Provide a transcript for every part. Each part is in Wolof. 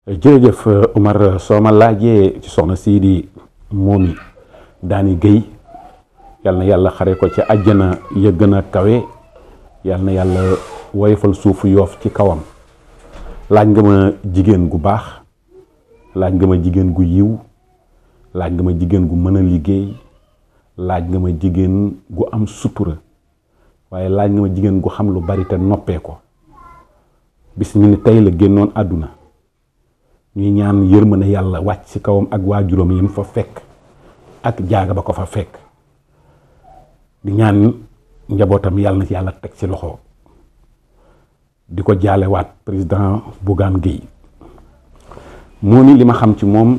jërëjëf Omar soo ma laajee ci soxna sii di Momy Dany Guèye yal na yàlla xare ko ci àjjana ya gën a kawe yal na yàlla woyofal suufu Yoof ci kawam laaj nga ma jigéen gu baax laaj nga ma jigéen gu yiw laaj nga ma jigéen gu mën a liggéey laaj nga ma jigéen gu am sutura waaye laaj nga ma jigéen gu xam lu bari te noppee ko bis ñu ni tey la génnoon àdduna ñuy ñaan yërmande yàlla wàcc ci kawam ak waajuram yi mu fa fekk ak jaaga ba ko fa fekk di ñaan njabootam yàlla na ci yàlla teg ci loxo di ko jaalewaat président Bougane Guèye Momy li ma xam ci moom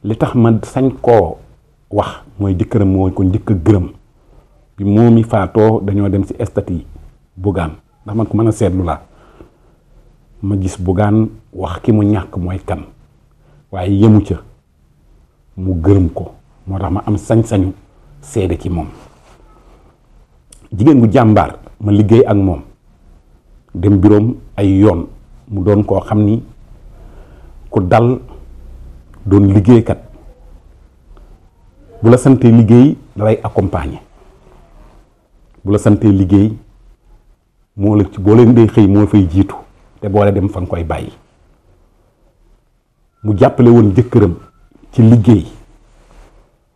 li tax ma sañ koo wax mooy jëkkëram moo ko njëkk a gërëm bi Momy faatoo dañoo dem ci estati Bougane ndax man ko mën a seetlu laa ma gis Bougane wax ki mu ñàkk mooy kan waaye yemu ca mu gërëm ko moo tax ma am sañ-sañu seede ci moom jigéen gu jàmbaar ma liggéey ak moom dem biroom ay yoon mu doon koo xam ni ku dal doon liggéeykat bu la santee liggéey dalay accompagner bu la santee liggéey moo la ci boo leen dee xëy moo fay jiitu te boole dem fa nga koy bàyyi mu jàppale woon jëkkëram ci liggéey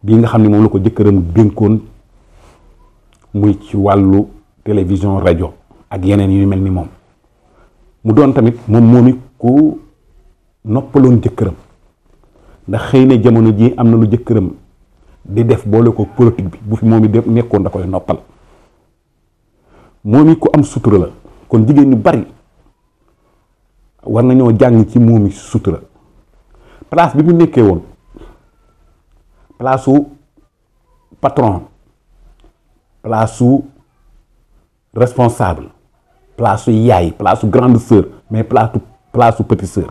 bii nga xam ne moom la ko jëkkëram dénkoon muy ci wàllu télévision rajo ak yeneen yu mel ni moom mu doon tamit moom ku noppaloon jëkkëram ndax xëy na jamono ji am na lu jëkkëram di def boole ko politique bi bu fi Momy def nekkoon da koy noppal Momy ku am sutura la kon jigéen ñu bari war nañoo jàng ci Momy sutura place bi mu nekkee woon place su patron place su responsable place su yaay place su grande sœur mais place su petite sœur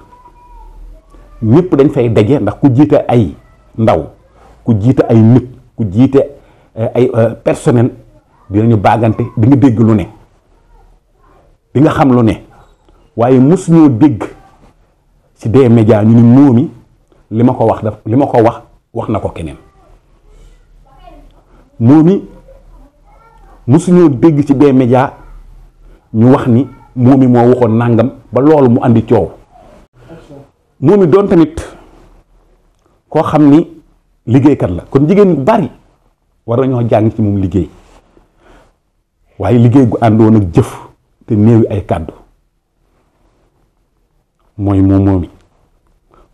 ñëpp dañ fay daje ndax ku jiite ay ndaw ku jiite ay nit ku jiite ay personnel dinañu baagante di nga dégg lu ne di nga xam lu ne waaye mosuñoo dégg ci des médias ñu ni Momy li ma ko wax na ko keneen Momy mosuñoo dégg ci des médias ñu wax ni Momy moo waxoon nàngam ba loolu mu andi coow Momy doon tamit koo xam ni liggéeykat la kon jigéen ñu bari war nañoo jàng ci moom liggéey waaye liggéey gu àndoon ak jëf te néewi ay kàddu mooy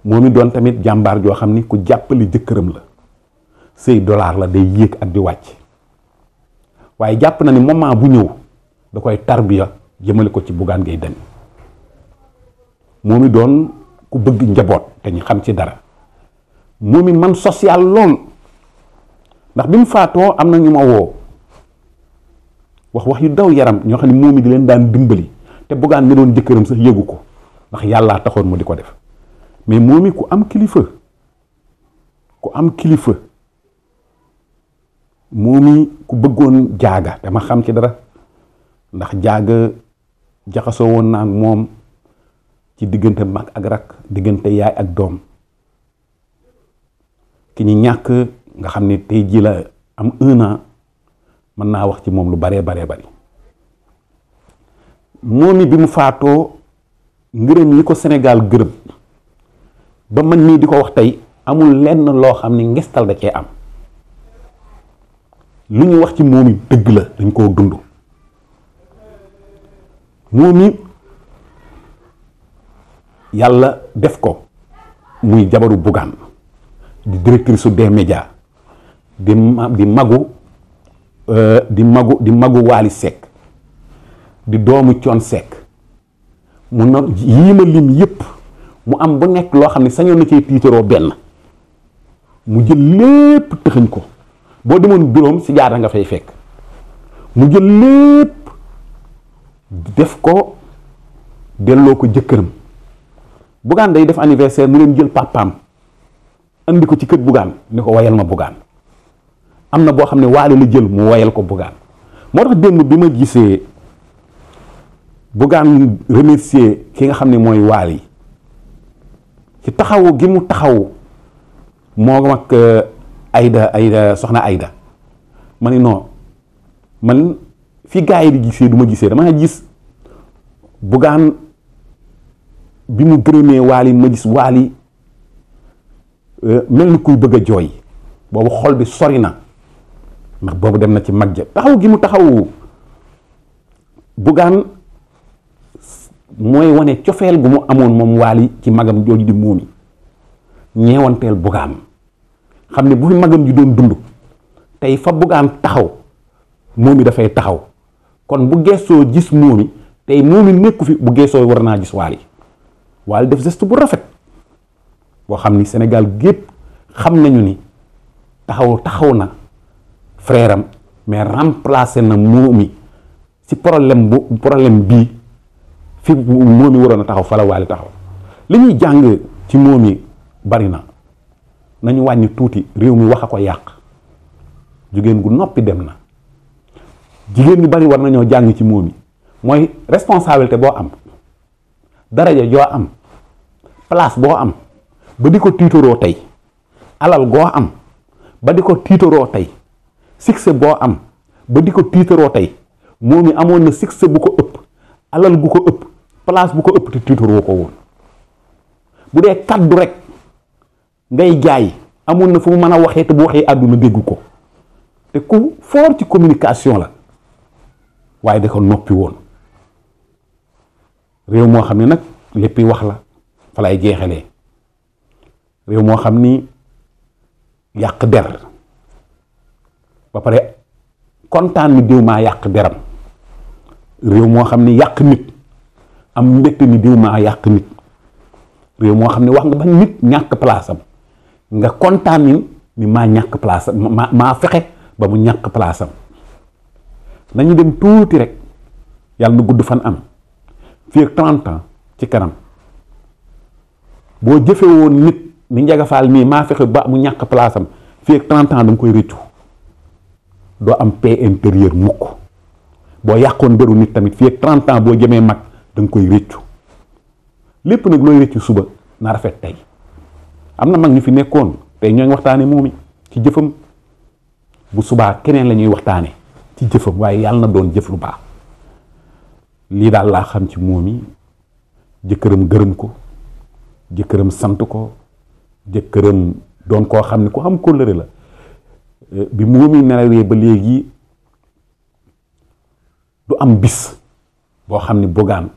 Momy doon tamit jàmbaar joo xam ni ku jàppali jëkkëram la sëy dollar la day yéeg ak di wàcc waaye jàpp na ni moment bu ñëw da koy tarbiya jëmale ko ci Bougane Guèye Dany Momy doon ku bëgg njaboot te ñu xam ci dara Momy man social lool ndax bi mu faatoo am na ñu ma woo wax yu daw yaram ñoo xam ne Momy di leen daan dimbali te Bougane mi doon jëkkëram sax yëgu ko ndax yàllaa taxoon mu di ko def mais Momy ku am kilifa Momy ku bëggoon jaaga te ma xam ci dara ndax jaaga jaxasoo woon naa ak moom ci diggante mag ak rak diggante yaay ak doom ki ñu ñàkk nga xam ne tey ji la am 1 an mën naa wax ci moom lu baree bari Momy bi mu faatoo ngërëm yi ko Sénégal gërëm ba man nii di ko wax tey amul lenn loo xam ne ngistal da cee am lu ñu wax ci Momy dëgg la dañ koo dund Momy yàlla def ko muy jabaru Bougane di directrice su des médias di magu Wally Seck di doomu Thione Seck mu na yii ma lim yépp mu am bu nekk loo xam ne sañoon na cee tiitaroo benn mu jël lépp tëxañ ko boo demoon bureau si jaara nga fay fekk mu jël lépp def ko delloo ko jëkkëram Bougane day def anniversaire mu leen jël papaam andi ko ci kër Bougane ni ko wayal ma Bougane am na boo xam ne Wally la jël mu wayal ko Bougane moo tax démb bi ma gisee Bougane remercier ki nga xam ne mooy Wally ci taxawu gi mu taxaw moo ak Aïda soxna Aïda ma ni non man fi gars yi di gisee du ma gisee dama gis Bougane bi mu gërëmee Wally ma gis Wally mel ni kuy bëgg a jooy boobu xol bi sori na ndax boobu dem na ci mag ja taxaw gi mu taxaw Bougane mooy wane cofeel gu mu amoon moom Wally ci magam jooju di Momy ñeewanteel Bougane xam ne bu fi magam ji doon dund tey fa Bougane taxaw Momy dafay taxaw kon bu geesoo gis Momy tey Momy nekku fi bu geesoo war naa gis Wally def geste bu rafet boo xam ni Sénégal gépp xam nañu ni taxaw na frère am mais remplacé na Momy ci problème bii fi Momy waroon a taxaw fa la Wally taxaw li ñuy jàng ci Momy bari na nañu wàññi tuuti réew mi wax a ko yàq jigéen gu noppi dem na jigéen ñu bari war nañoo jàng ci Momy mooy responsabilité boo am daraja joo am place boo am ba di ko tiitaroo tey alal goo am ba di ko tiitaroo tey succès boo am ba di ko tiitaroo tey Momy amoon na succès bu ko ëpp alal bu ko ëpp place bu ko ëpp te tiitaroo ko woon bu dee kaddu rek ngay jaay amoon na fu mu mën a waxee te bu waxee àdduna dégg ko te ku fort ci communication la waaye da ko noppi woon réew moo xam ne nag léppi wax la fa lay jeexalee réew moo xam ni yàq der ba pare kontaan ni diw maa yàq deram réew moo xam ni yàq nit am mbégte ni diw maa yàq nit réew moo xam ne wax nga ba nit ñàkk place am nga kontaan ni maa ñàkk place am maa fexe ba mu ñàkk place am nañu dem tuuti rek yàlla na gudd fan am fii ak 30 ans ci kanam boo jëfe woon nit ni Ndiaga Fall mii maa fexe ba mu ñàkk place am fii ak 30 ans da nga koy rëccu doo am paix intérieure mukk boo yàqoon deru nit tamit fii ak 30 ans boo jëmee mag da nga koy rëccu lépp nag looy rëccu suba na rafet tey am na mag ñu fi nekkoon tey ñoo ngi waxtaane Momy ci jëfam bu subaa keneen la ñuy waxtaane ci jëfam waaye yàlla na doon jëf lu baax lii daal laa xam ci Momy jëkkëram gërëm ko jëkkëram sant ko jëkkëram doon koo xam ne ku am kóllëre la bi Momy nelawee ba léegi du am bis boo xam ne Bougane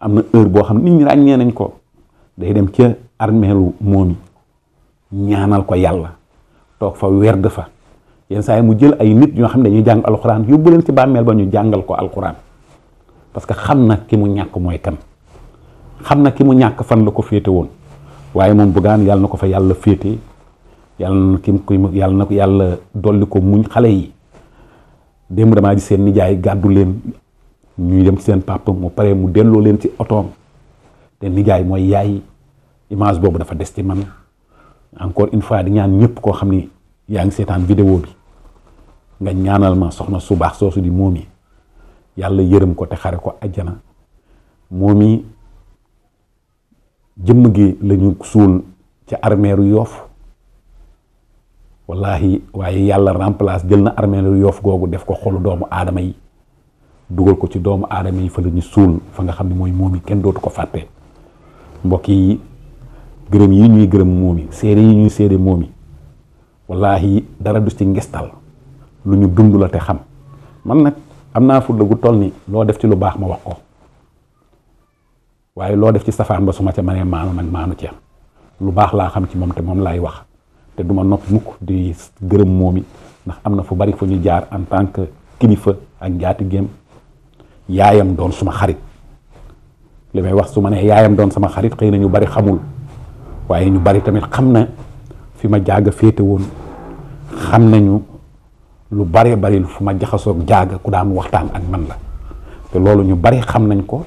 am na heure boo xam ne nit ñi ràññee nañ ko day dem ca armeelu Momy ñaanal ko yàlla toog fa werd fa yenn saa yi mu jël ay nit ñoo xam ne dañuy jàng alxuraan yóbbu leen ci bàmmeel ba ñu jàngal ko alxuraan parce que xam na ki mu ñàkk mooy kan xam na ki mu ñàkk fan la ko féete woon waaye moom Bougane yàlla na ko fa yàlla féete yàlla na ko yàlla dolli ko muñ xale yi démb damaa gis seen nijaay gàddu leen ñuy dem ci seen papa mu pare mu delloo leen ci otoom te nijaay mooy yaay image boobu dafa des ci man encore une fois di ñaan ñëpp koo xam ni yaa ngi seetaan vidéo bi nga ñaanal ma soxna su baax soosu di Momy yàlla yërëm ko te xare ko ajjana Momy jëmm gi lañu suul ca armeeru Yoff wallahi waaye yàlla remplace jël na armeeru Yoff googu def ko xolu doomu aadama yi dugal ko ci doomu aadama yi fa la ñu suul fa nga xam ne mooy Momy kenn dootu ko fàtte mbokk yi gërëm yi ñuy gërëm Momy seede yi ñuy seede Momy wallahi dara du ci ngestal lu ñu dund la te xam man nag am naa fulla gu toll ni loo def ci lu baax ma wax ko waaye loo def ci safaan ba su ma ca mënee maanu nag maanu ca lu baax laa xam ci moom te moom laay wax te duma nopp mukk di gërëm Momy ndax am na fu bari fu ñu jaar en tant que kilifa ak njaatigéem yaayam doon suma xarit li may wax su ma nee yaayam doon sama xarit xëy na ñu bari xamul waaye ñu bari tamit xam na fi ma jaaga féete woon xam nañu lu bari bari fu ma jaxasoog jaaga ku daan waxtaan ak man la te loolu ñu bari xam nañ ko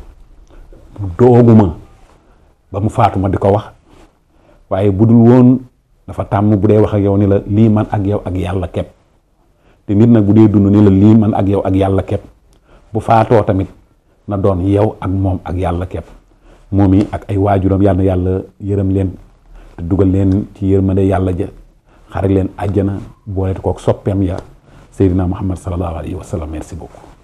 dooguma ba mu faatu ma di ko wax waaye bu dul woon dafa tàmm bu dee wax ak yow ni la lii man ak yow ak yàlla kepp te nit nag bu dee dund ni la lii man ak yow ak yàlla kepp bu faatoo tamit na doon yow ak moom ak yàlla képp moom yi ak ay waajuram yàlla na yàlla yërëm leen te dugal leen ci yërmande yàlla ja xare leen àjjana boole kook soppeem ya Seydina Muhammad sallallahu alayhi wa sallam merci beaucoup